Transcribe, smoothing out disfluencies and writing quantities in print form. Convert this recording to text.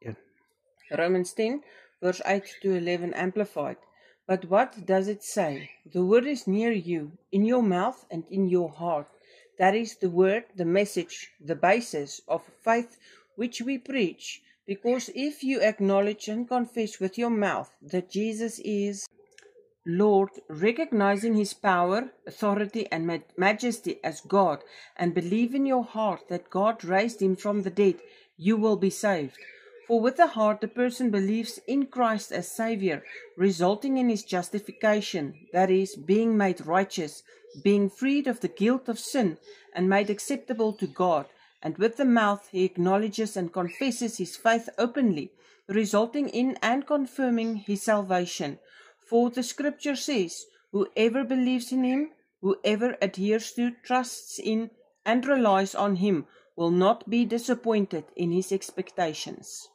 Yeah. Romans 10, verse 8 to 11, Amplified. But what does it say? The word is near you, in your mouth and in your heart. That is the word, the message, the basis of faith which we preach. Because if you acknowledge and confess with your mouth that Jesus is Lord, recognizing his power, authority, and majesty as God, and believe in your heart that God raised him from the dead, you will be saved. For with the heart the person believes in Christ as Savior, resulting in his justification, that is, being made righteous, being freed of the guilt of sin, and made acceptable to God. And with the mouth he acknowledges and confesses his faith openly, resulting in and confirming his salvation. For the scripture says, whoever believes in him, whoever adheres to, trusts in, and relies on him will not be disappointed in his expectations.